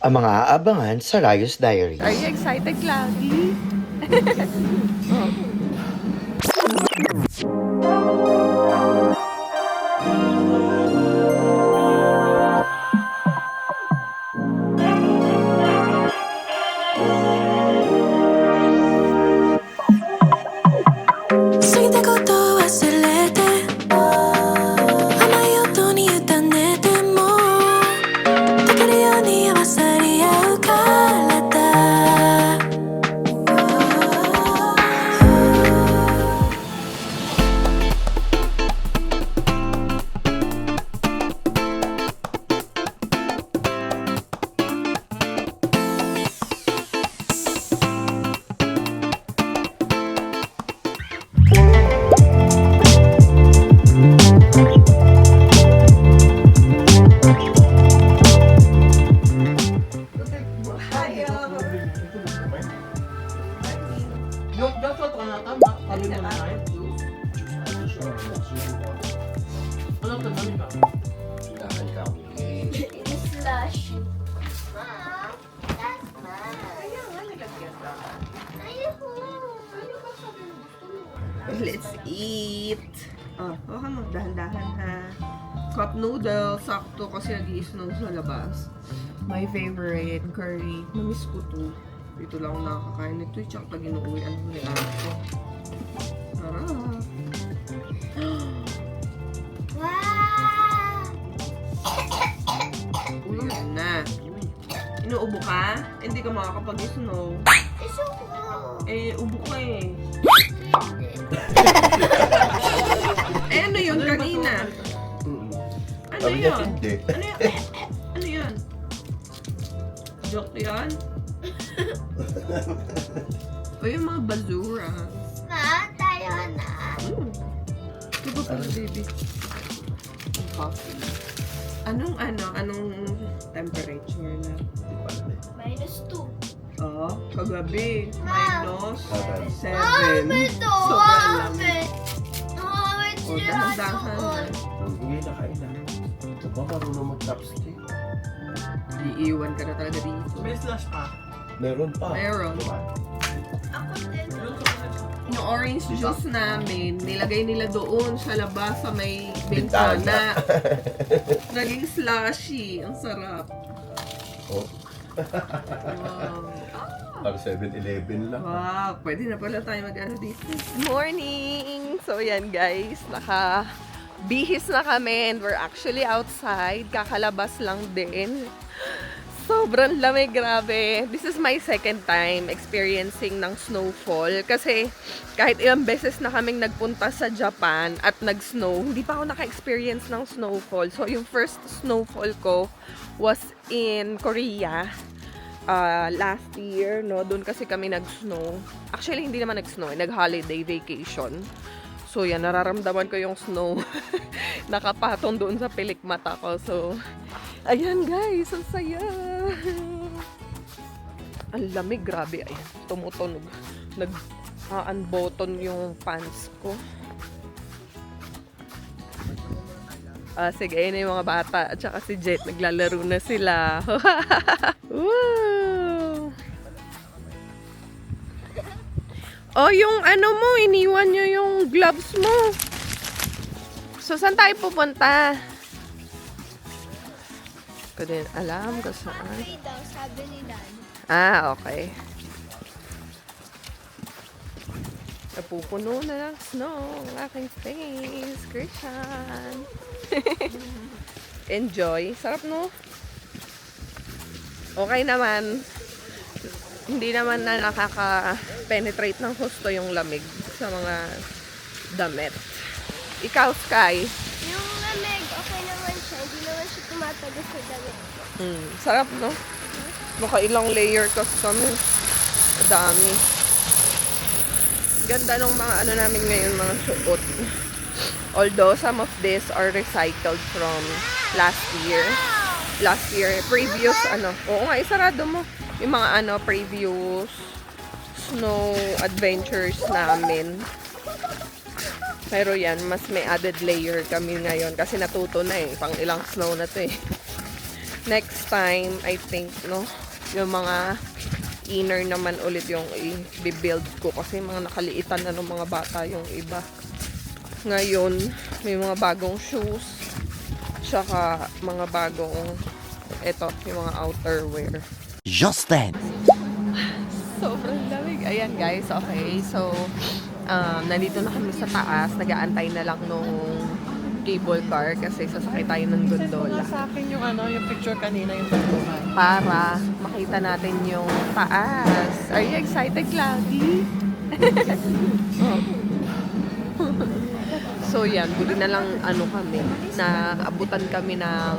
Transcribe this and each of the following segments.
ang mga aabangan sa Rayos Diaries. Are you excited, Cloudy? Let's eat. Okay mo, dahan-dahan ha. Cup noodle, sakto kasi nag-i-snow sa labas. My favorite curry. Namiss ko to. Dito lang ako nakakain nito. Tsaka pag inuuwian ko nila ako. Sarap. Uy, na. Inuubo ka? Hindi ka makakapag-snow. Ubo ka eh. Ano yun kanina? Ano yun? Ano yun? Joke yun? O yung mga basura. Tayo na. Di ba pala, baby? Coffee. Anong temperature na? -2. Oo, kagabi. -7. Ito! Sobrang lamig. O, Sila dahan-dahan na. Hindi na kain na. Ito ba marunong mag-chopstick? Iiwan ka na talaga dito. May slash pa. Meron pa. Meron. Diba? Ako din. Yung orange juice namin, nilagay nila doon sa labas sa may Bintana. bintana. Naging slushy. Ang sarap. Oh, Wow. para 7-Eleven lang. Wow, pwede na pala tayo mag-ano dito. Morning! So yan guys, bihis na kami and we're actually outside. Kakalabas lang din. Sobrang lamig, grabe. This is my second time experiencing ng snowfall. Kasi kahit ilang beses na kaming nagpunta sa Japan at nag-snow, hindi pa ako naka-experience ng snowfall. So yung first snowfall ko was in Korea. Last year, no? Doon kasi kami nag-snow. Actually, hindi naman nag-snow. Nag-holiday vacation. So, yan. Nararamdaman ko yung snow. Nakapatong doon sa pilik mata ko. So, ayan guys. Ang saya. Ang lamig. Grabe. Ayan. Tumutunog. Nag-unbutton yung pants ko. Sige, ayun na yung mga bata. At saka si Jet, naglalaro na sila. Woo! Oh, yung ano mo, iniwan nyo yung gloves mo. So, saan tayo pupunta? Ko din alam kung saan. daw, sabi ni Dan. Okay. Napupuno na ng snow ang aking face. Christian. Enjoy. Sarap, no? Okay naman. Hindi naman na nakaka-penetrate ng husto yung lamig sa mga damit. Ikaw, Sky? Yung lamig, okay naman siya. Hindi naman siya tumatagas sa damit. Sarap, no? Baka ilang layer kasi kami. Dami. Ganda ng mga ano namin ngayon, mga suot. Although some of these are recycled from last year. Previous Oo nga, isarado mo. Yung mga previous snow adventures namin. Pero yan, mas may added layer kami ngayon kasi natuto na eh. Pang ilang snow na to eh. next time, I think, no, yung mga inner naman ulit yung i-build ko kasi mga nakaliitan na ng mga bata yung iba. Ngayon, may mga bagong shoes, tsaka mga bagong, eto, yung mga outerwear. Just then. Sobrang lamig. Ayan guys, okay. So, nandito na kami sa taas. Nag-aantay na lang nung cable car kasi sasakay tayo ng gondola. Sa akin yung yung picture kanina yung pagbuhay. Para makita natin yung taas. Are you excited, Cloudy? So yan, buti na lang kami, naabutan kami ng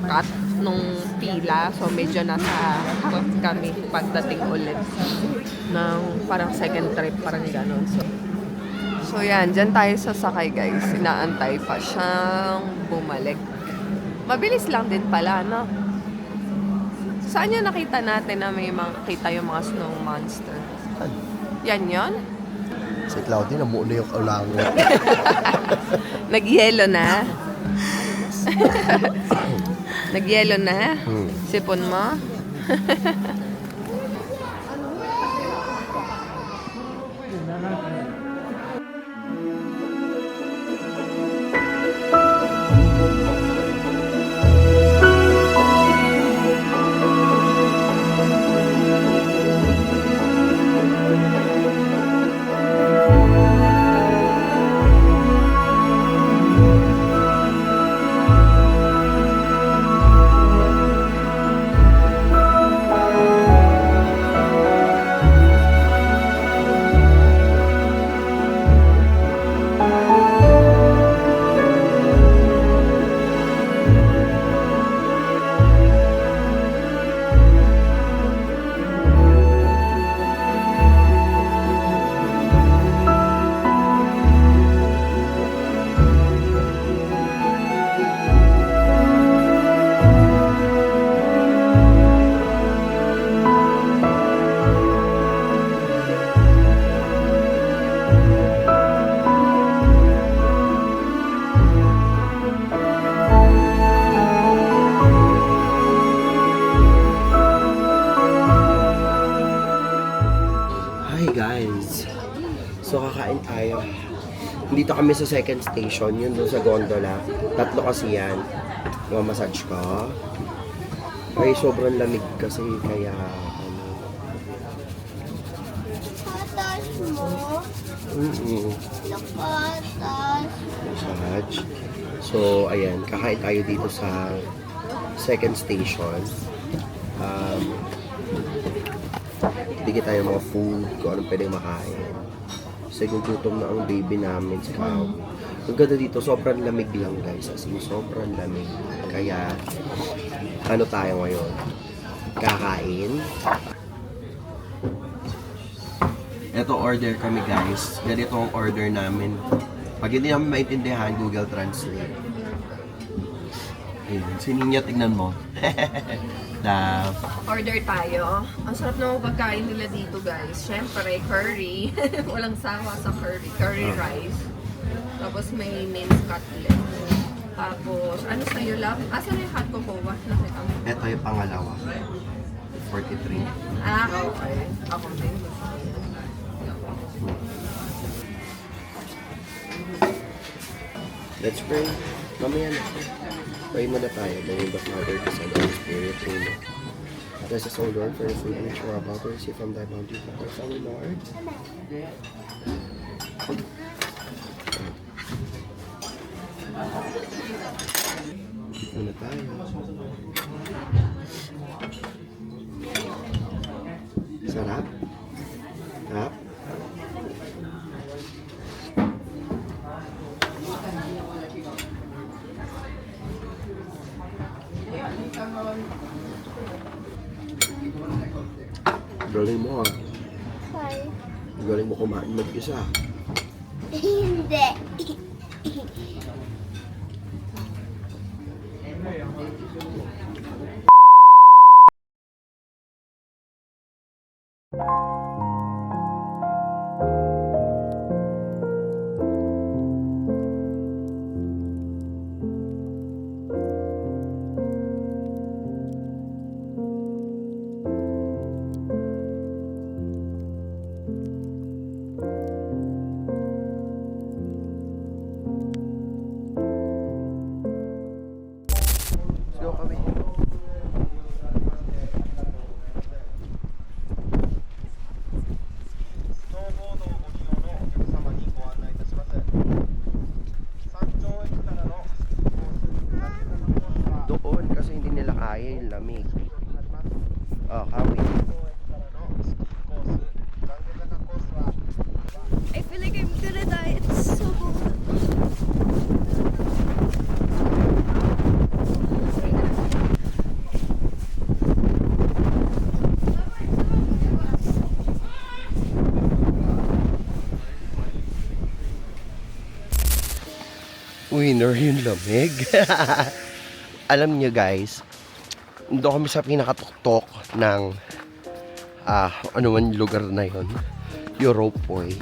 cut nung pila. So medyo nasa harap kami pagdating ulit ng parang second trip, parang ganon. So yan, dyan tayo sasakay guys. Inaantay pa siyang bumalik. Mabilis lang din pala, no? Saan yung nakita natin na may makita yung mga snow monster? Yan yon? Si Claudine, namuno yung ulangot. Nagyelo na? Nagyelo na? Sipon mo? Hi guys! So kakain tayo. Dito kami sa second station, yun doon sa gondola. Tatlo kasi yan. Mamasage ko. Ay, sobrang lamig kasi kaya Patas mo. Nakatas. Massage. So, ayan. Kakain tayo dito sa second station. Bigyan tayo mga food, kung anong pwedeng makain. Kasi gugutom na ang baby namin sa Cow. Ang ganda dito, sobrang lamig lang guys. As in, sobrang lamig. Kaya, ano tayo ngayon? Kakain. Ito, order kami guys. Ganito ang order namin. Pag hindi namin maintindihan, Google Translate. Ayun, si Ninya, tignan mo. Love. Order tayo. Ang sarap ng pagkain nila dito guys. Siyempre, curry. Walang sawa sa curry. Curry rice. Tapos may minced cutlet. Tapos, ano sa'yo, love? Asan yung hot cocoa? Nakita mo? Ito yung pangalawa. 43. Ah, okay. Ako din. Let's pray. Mamaya na. Pray muna tayo. Then the Father, the Son, and the Spirit. Amen. Bless us, O Lord, for the food which we are about to receive from thy bounty. Bless us, O Lord. Eat muna tayo. Sarap? Sarap? Galing mo ah. Hi. Galing mo kumain mag-isa. Hindi. Oh, kami. I feel like I'm gonna die. It's so cold. Winner yung lamig. Alam niyo guys, doon kami sa pinakatuktok ng ano man yung lugar na yun, Europoy.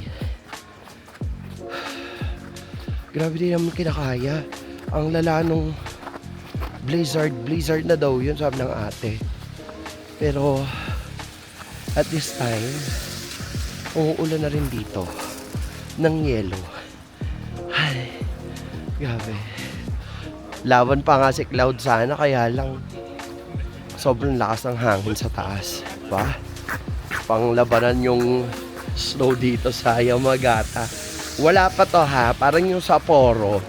Grabe din naman kinakaya. Ang lala nung blizzard na daw yun, sabi ng ate. Pero at this time, umuulan na rin dito ng yelo. Ay, grabe. Laban pa nga si Cloud sana, kaya lang sobrang lakas ng hangin sa taas. Diba? Panglabanan yung snow dito sa Yamagata. Wala pa to ha, parang yung Sapporo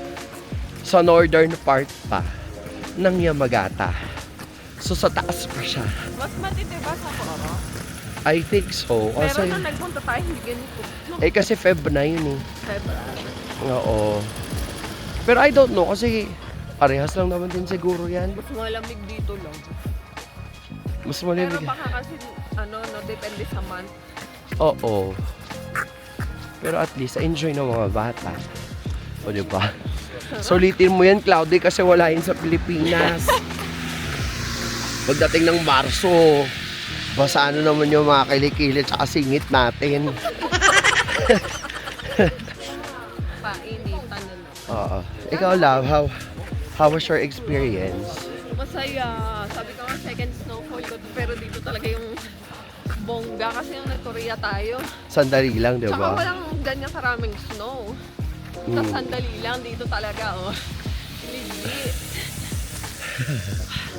sa northern part pa ng Yamagata. So sa taas pa siya. Mas matindi ba sa Sapporo? I think so. Pero Kasi, nung nagpunta tayo, hindi ganito. kasi Feb na yun eh. February. Oo. Pero I don't know kasi parehas lang naman din siguro yan. Mas malamig dito lang. Mas Pero malimig. baka kasi, no, depende sa month. Oo. Pero at least, enjoy ng mga bata. O, diba? Sulitin mo yan, Cloudy, kasi wala yun sa Pilipinas. Pagdating ng Marso, basa ano naman yung mga kilikili tsaka singit natin. Painitan na lang. Oo. Ikaw, love, how was your experience? Masaya. Sabi ko nga, second snowfall ko. Pero dito talaga yung bongga kasi yung nag-Korea tayo. Sandali lang, Tsaka diba? walang ganyan karaming snow. Tapos sandali lang dito talaga, oh. Legit.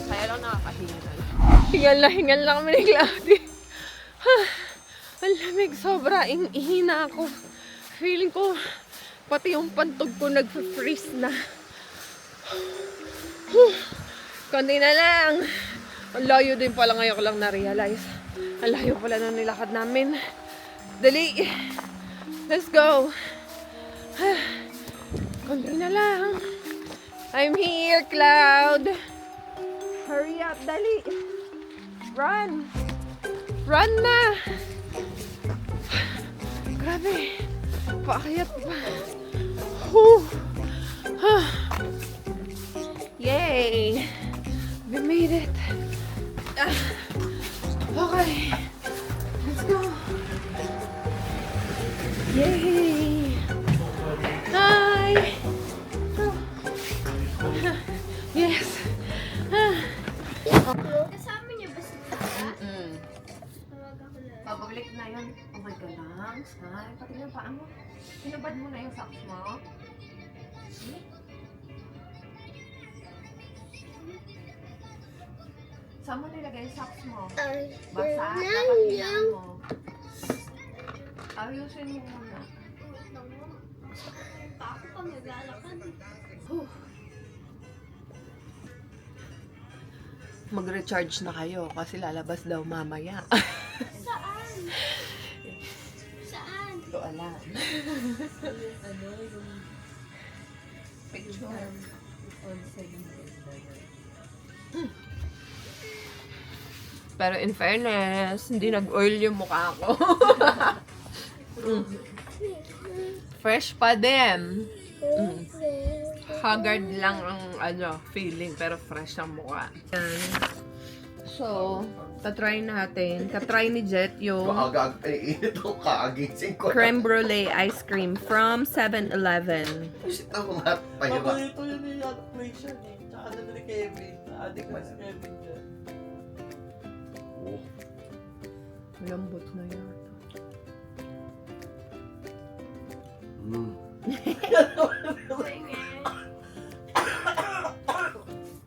Kaya lang nakakahingal. Hingal na kami ni Cloudy. Ang lamig, sobra. Ihina ako. Feeling ko, pati yung pantog ko nag-freeze na. Kundi na lang. Ang layo din pala, ngayon ko lang na-realize. Ang layo pala nung nilakad namin. Dali. Let's go. Kundi na lang. I'm here, Cloud. Hurry up, dali. Run. Run na. Grabe. Paakyat pa. Yay. We made it. Okay. Let's go. Yay. Hi. Yes. Kasama niyo ba si Tata? Tawag ako na. Pabalik na yun. Oh my God, lang. Ay, pati na paa mo. Pinabad mo na yung socks mo. Saan mo nilagay yung socks mo? Basa. Dapat ilan mo. Ayusin mo muna. Ako pa maglalakad. Mag-recharge na kayo kasi lalabas daw mamaya. Saan? Saan? Ito alam. Ano yung picture on Pero in fairness, hindi nag-oil yung mukha ko. Fresh pa din. Haggard lang ang feeling pero fresh ang mukha. Yan. So, tatry natin. Katry ni Jet yung Ito kaagising ko. creme brulee ice cream from 7-Eleven. Ito mga pahiwa. Paborito yun yung application eh. Tsaka na ni Kevin. Adik pa si Kevin dyan. Lambot na yata.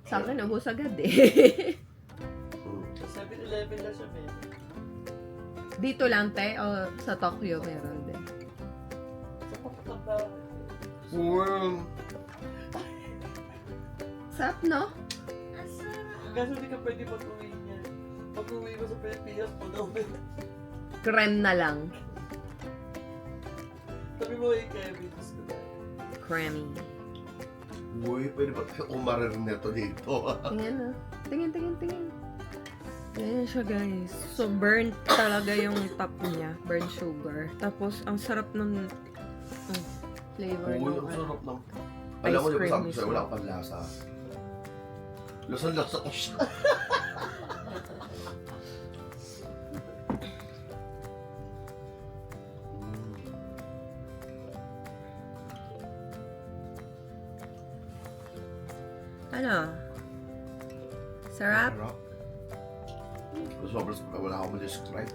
Sa akin, ubos agad eh. 7-Eleven na siya, Ben. Dito lang, te? O sa Tokyo meron din? Sa kapataba. Sarap, no? Kaso hindi ka pwede pag-uwi niya. Pag uwi mo sa Pilipinas, pag-uwi. Creme na lang. Sabi mo kay Kevin, tapos ko na. Creamy. Uy, pwede ba tayo umarir nito dito? Tingnan na. Tingin. Ganyan siya, guys. So, burnt talaga yung top niya. Burnt sugar. Tapos, ang sarap ng flavor Uy, ng ang sarap ng... ice Alam mo, di ba cream sabi ko sa'yo, mismo. wala akong panlasa. Lasang-lasa ko siya. Ano? Sarap? Sarap. Sobrang wala akong ma-describe.